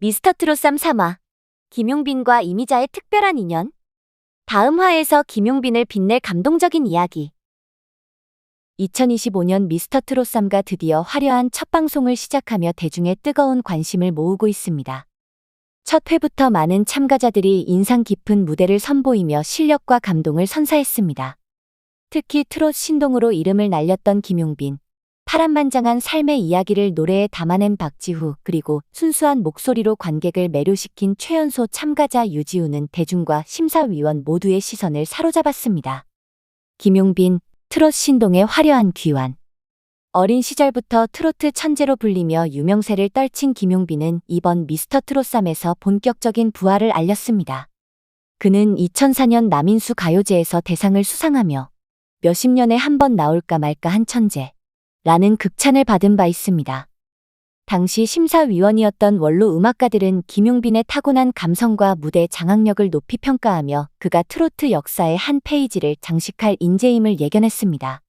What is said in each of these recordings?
미스터 트롯 쌈 3화. 김용빈과 이미자의 특별한 인연. 다음 화에서 김용빈을 빛낼 감동적인 이야기. 2025년 미스터 트롯 쌈가 드디어 화려한 첫 방송을 시작하며 대중의 뜨거운 관심을 모으고 있습니다. 첫 회부터 많은 참가자들이 인상 깊은 무대를 선보이며 실력과 감동을 선사했습니다. 특히 트롯 신동으로 이름을 날렸던 김용빈, 파란만장한 삶의 이야기를 노래에 담아낸 박지후, 그리고 순수한 목소리로 관객을 매료시킨 최연소 참가자 유지우는 대중과 심사위원 모두의 시선을 사로잡았습니다. 김용빈, 트롯 신동의 화려한 귀환. 어린 시절부터 트로트 천재로 불리며 유명세를 떨친 김용빈은 이번 미스터 트롯3에서 본격적인 부활을 알렸습니다. 그는 2004년 남인수 가요제에서 대상을 수상하며 몇십 년에 한 번 나올까 말까 한 천재 라는 극찬을 받은 바 있습니다. 당시 심사위원이었던 원로 음악가들은 김용빈의 타고난 감성과 무대 장악력을 높이 평가하며 그가 트로트 역사의 한 페이지를 장식할 인재임을 예견했습니다.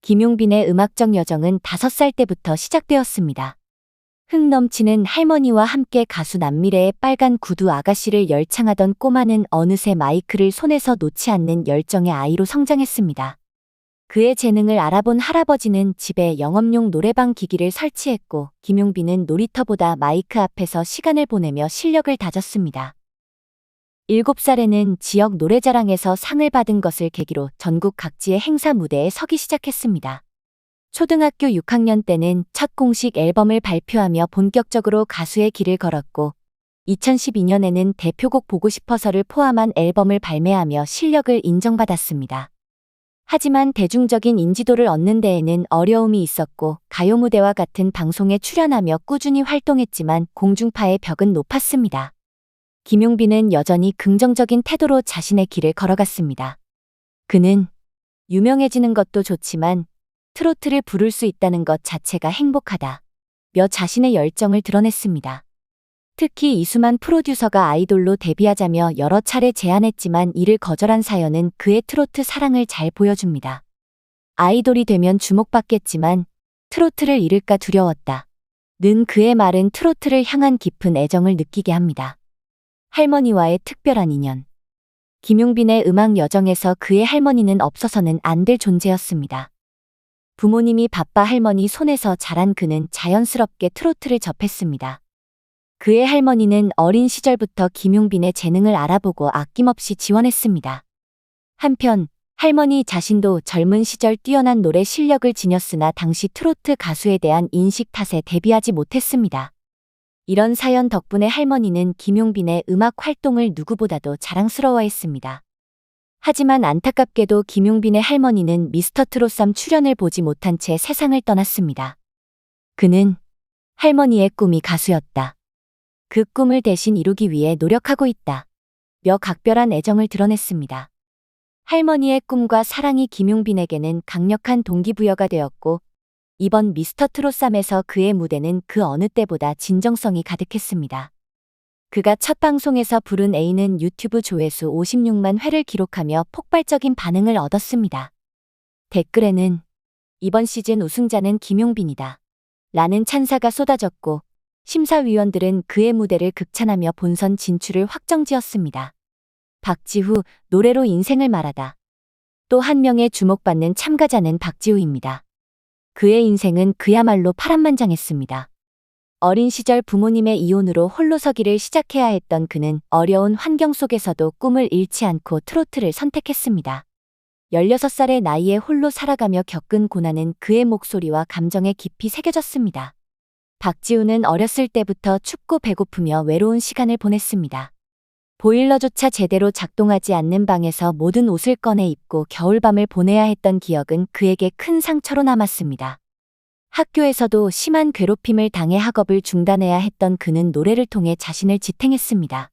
김용빈의 음악적 여정은 5살 때부터 시작되었습니다. 흥 넘치는 할머니와 함께 가수 남미래의 빨간 구두 아가씨를 열창하던 꼬마는 어느새 마이크를 손에서 놓지 않는 열정의 아이로 성장했습니다. 그의 재능을 알아본 할아버지는 집에 영업용 노래방 기기를 설치했고 김용빈은 놀이터보다 마이크 앞에서 시간을 보내며 실력을 다졌습니다. 7살에는 지역 노래자랑에서 상을 받은 것을 계기로 전국 각지의 행사 무대에 서기 시작했습니다. 초등학교 6학년 때는 첫 공식 앨범을 발표하며 본격적으로 가수의 길을 걸었고 2012년에는 대표곡 보고 싶어서를 포함한 앨범을 발매하며 실력을 인정받았습니다. 하지만 대중적인 인지도를 얻는 데에는 어려움이 있었고 가요 무대와 같은 방송에 출연하며 꾸준히 활동했지만 공중파의 벽은 높았습니다. 김용빈은 여전히 긍정적인 태도로 자신의 길을 걸어갔습니다. 그는 유명해지는 것도 좋지만 트로트를 부를 수 있다는 것 자체가 행복하다 며 자신의 열정을 드러냈습니다. 특히 이수만 프로듀서가 아이돌로 데뷔하자며 여러 차례 제안했지만 이를 거절한 사연은 그의 트로트 사랑을 잘 보여줍니다. 아이돌이 되면 주목받겠지만 트로트를 잃을까 두려웠다 는 그의 말은 트로트를 향한 깊은 애정을 느끼게 합니다. 할머니와의 특별한 인연. 김용빈의 음악 여정에서 그의 할머니는 없어서는 안 될 존재였습니다. 부모님이 바빠 할머니 손에서 자란 그는 자연스럽게 트로트를 접했습니다. 그의 할머니는 어린 시절부터 김용빈의 재능을 알아보고 아낌없이 지원했습니다. 한편 할머니 자신도 젊은 시절 뛰어난 노래 실력을 지녔으나 당시 트로트 가수에 대한 인식 탓에 데뷔하지 못했습니다. 이런 사연 덕분에 할머니는 김용빈의 음악 활동을 누구보다도 자랑스러워했습니다. 하지만 안타깝게도 김용빈의 할머니는 미스터 트롯3 출연을 보지 못한 채 세상을 떠났습니다. 그는 할머니의 꿈이 가수였다. 그 꿈을 대신 이루기 위해 노력하고 있다 며 각별한 애정을 드러냈습니다. 할머니의 꿈과 사랑이 김용빈에게는 강력한 동기부여가 되었고 이번 미스터 트롯3에서 그의 무대는 그 어느 때보다 진정성이 가득했습니다. 그가 첫 방송에서 부른 A는 유튜브 조회수 56만 회를 기록하며 폭발적인 반응을 얻었습니다. 댓글에는 이번 시즌 우승자는 김용빈이다 라는 찬사가 쏟아졌고 심사위원들은 그의 무대를 극찬하며 본선 진출을 확정지었습니다. 박지후, 노래로 인생을 말하다. 또 한 명의 주목받는 참가자는 박지후입니다. 그의 인생은 그야말로 파란만장했습니다. 어린 시절 부모님의 이혼으로 홀로 서기를 시작해야 했던 그는 어려운 환경 속에서도 꿈을 잃지 않고 트로트를 선택했습니다. 16살의 나이에 홀로 살아가며 겪은 고난은 그의 목소리와 감정에 깊이 새겨졌습니다. 박지우는 어렸을 때부터 춥고 배고프며 외로운 시간을 보냈습니다. 보일러조차 제대로 작동하지 않는 방에서 모든 옷을 꺼내 입고 겨울밤을 보내야 했던 기억은 그에게 큰 상처로 남았습니다. 학교에서도 심한 괴롭힘을 당해 학업을 중단해야 했던 그는 노래를 통해 자신을 지탱했습니다.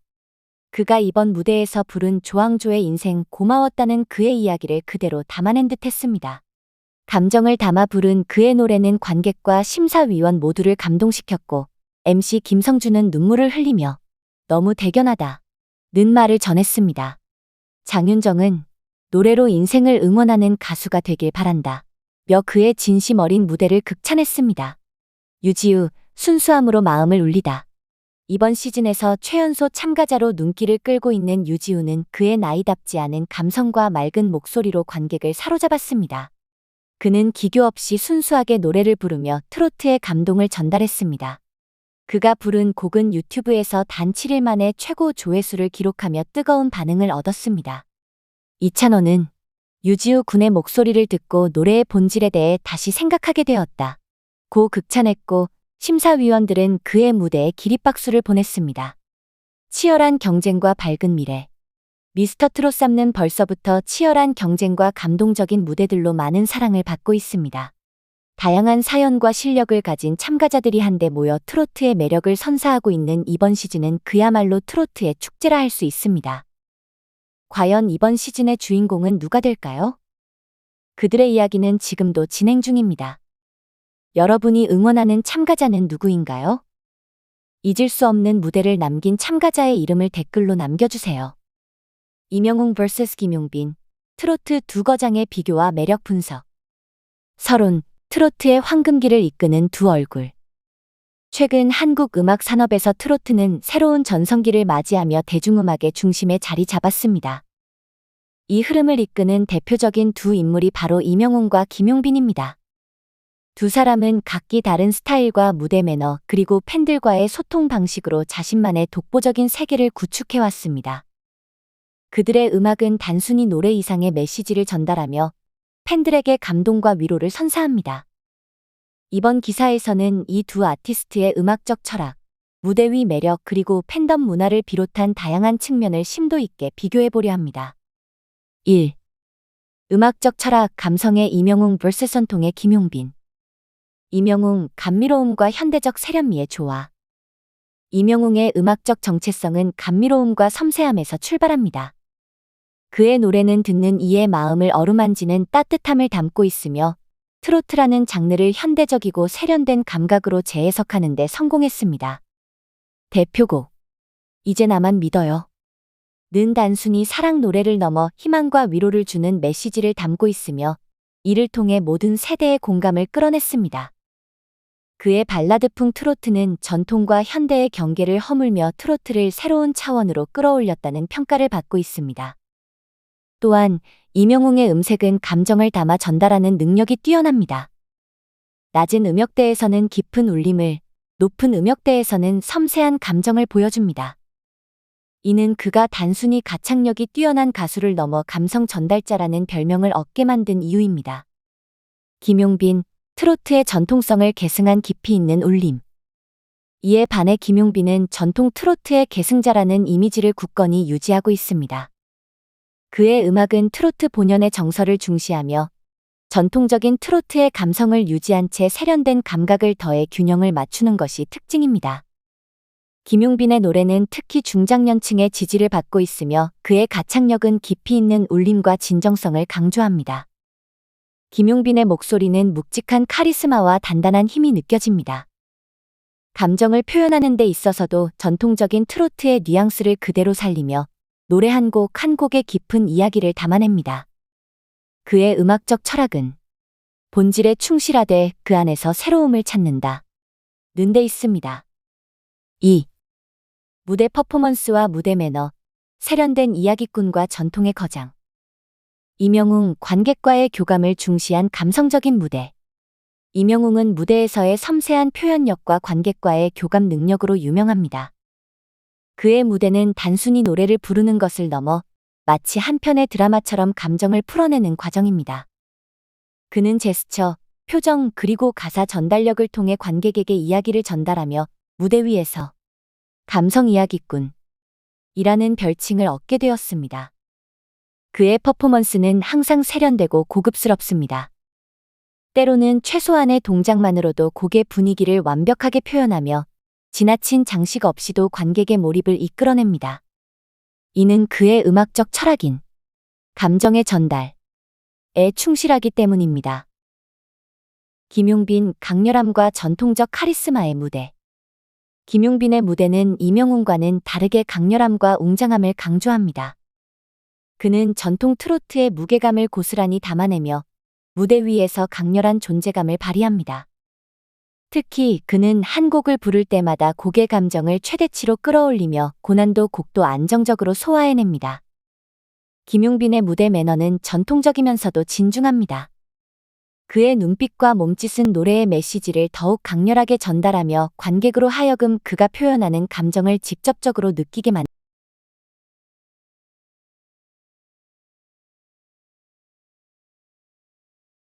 그가 이번 무대에서 부른 조항조의 인생 고마웠다는 그의 이야기를 그대로 담아낸 듯 했습니다. 감정을 담아 부른 그의 노래는 관객과 심사위원 모두를 감동시켰고 MC 김성주는 눈물을 흘리며 너무 대견하다 는 말을 전했습니다. 장윤정은 노래로 인생을 응원하는 가수가 되길 바란다 며 그의 진심 어린 무대를 극찬했습니다. 유지우, 순수함으로 마음을 울리다. 이번 시즌에서 최연소 참가자로 눈길을 끌고 있는 유지우는 그의 나이답지 않은 감성과 맑은 목소리로 관객을 사로잡았습니다. 그는 기교 없이 순수하게 노래를 부르며 트로트의 감동을 전달했습니다. 그가 부른 곡은 유튜브에서 단 7일 만에 최고 조회수를 기록하며 뜨거운 반응을 얻었습니다. 이찬원은 유지우 군의 목소리를 듣고 노래의 본질에 대해 다시 생각하게 되었다 고 극찬했고, 심사위원들은 그의 무대에 기립박수를 보냈습니다. 치열한 경쟁과 밝은 미래. 미스터 트롯3는 벌써부터 치열한 경쟁과 감동적인 무대들로 많은 사랑을 받고 있습니다. 다양한 사연과 실력을 가진 참가자들이 한데 모여 트로트의 매력을 선사하고 있는 이번 시즌은 그야말로 트로트의 축제라 할 수 있습니다. 과연 이번 시즌의 주인공은 누가 될까요? 그들의 이야기는 지금도 진행 중입니다. 여러분이 응원하는 참가자는 누구인가요? 잊을 수 없는 무대를 남긴 참가자의 이름을 댓글로 남겨주세요. 이명웅 vs 김용빈, 트로트 두 거장의 비교와 매력 분석. 서론, 트로트의 황금기를 이끄는 두 얼굴. 최근 한국 음악 산업에서 트로트는 새로운 전성기를 맞이하며 대중음악의 중심에 자리 잡았습니다. 이 흐름을 이끄는 대표적인 두 인물이 바로 이명웅과 김용빈입니다. 두 사람은 각기 다른 스타일과 무대 매너 그리고 팬들과의 소통 방식으로 자신만의 독보적인 세계를 구축해왔습니다. 그들의 음악은 단순히 노래 이상의 메시지를 전달하며 팬들에게 감동과 위로를 선사합니다. 이번 기사에서는 이 두 아티스트의 음악적 철학, 무대 위 매력 그리고 팬덤 문화를 비롯한 다양한 측면을 심도 있게 비교해보려 합니다. 1. 음악적 철학 감성의 이명웅 vs 전통의 김용빈. 이명웅, 감미로움과 현대적 세련미의 조화. 이명웅의 음악적 정체성은 감미로움과 섬세함에서 출발합니다. 그의 노래는 듣는 이의 마음을 어루만지는 따뜻함을 담고 있으며 트로트라는 장르를 현대적이고 세련된 감각으로 재해석하는 데 성공했습니다. 대표곡 이제 나만 믿어요. 는 단순히 사랑 노래를 넘어 희망과 위로를 주는 메시지를 담고 있으며 이를 통해 모든 세대의 공감을 끌어냈습니다. 그의 발라드풍 트로트는 전통과 현대의 경계를 허물며 트로트를 새로운 차원으로 끌어올렸다는 평가를 받고 있습니다. 또한 이명웅의 음색은 감정을 담아 전달하는 능력이 뛰어납니다. 낮은 음역대에서는 깊은 울림을, 높은 음역대에서는 섬세한 감정을 보여줍니다. 이는 그가 단순히 가창력이 뛰어난 가수를 넘어 감성 전달자라는 별명을 얻게 만든 이유입니다. 김용빈, 트로트의 전통성을 계승한 깊이 있는 울림. 이에 반해 김용빈은 전통 트로트의 계승자라는 이미지를 굳건히 유지하고 있습니다. 그의 음악은 트로트 본연의 정서를 중시하며 전통적인 트로트의 감성을 유지한 채 세련된 감각을 더해 균형을 맞추는 것이 특징입니다. 김용빈의 노래는 특히 중장년층의 지지를 받고 있으며 그의 가창력은 깊이 있는 울림과 진정성을 강조합니다. 김용빈의 목소리는 묵직한 카리스마와 단단한 힘이 느껴집니다. 감정을 표현하는 데 있어서도 전통적인 트로트의 뉘앙스를 그대로 살리며 노래 한 곡 한 곡의 깊은 이야기를 담아냅니다. 그의 음악적 철학은 본질에 충실하되 그 안에서 새로움을 찾는다. 는 데 있습니다. 2. 무대 퍼포먼스와 무대 매너, 세련된 이야기꾼과 전통의 거장. 이명웅, 관객과의 교감을 중시한 감성적인 무대. 이명웅은 무대에서의 섬세한 표현력과 관객과의 교감 능력으로 유명합니다. 그의 무대는 단순히 노래를 부르는 것을 넘어 마치 한 편의 드라마처럼 감정을 풀어내는 과정입니다. 그는 제스처, 표정 그리고 가사 전달력을 통해 관객에게 이야기를 전달하며 무대 위에서 감성 이야기꾼 이라는 별칭을 얻게 되었습니다. 그의 퍼포먼스는 항상 세련되고 고급스럽습니다. 때로는 최소한의 동작만으로도 곡의 분위기를 완벽하게 표현하며 지나친 장식 없이도 관객의 몰입을 이끌어냅니다. 이는 그의 음악적 철학인 감정의 전달에 충실하기 때문입니다. 김용빈, 강렬함과 전통적 카리스마의 무대. 김용빈의 무대는 이명웅과는 다르게 강렬함과 웅장함을 강조합니다. 그는 전통 트로트의 무게감을 고스란히 담아내며 무대 위에서 강렬한 존재감을 발휘합니다. 특히 그는 한 곡을 부를 때마다 곡의 감정을 최대치로 끌어올리며 고난도 곡도 안정적으로 소화해냅니다. 김용빈의 무대 매너는 전통적이면서도 진중합니다. 그의 눈빛과 몸짓은 노래의 메시지를 더욱 강렬하게 전달하며 관객으로 하여금 그가 표현하는 감정을 직접적으로 느끼게 만듭니다.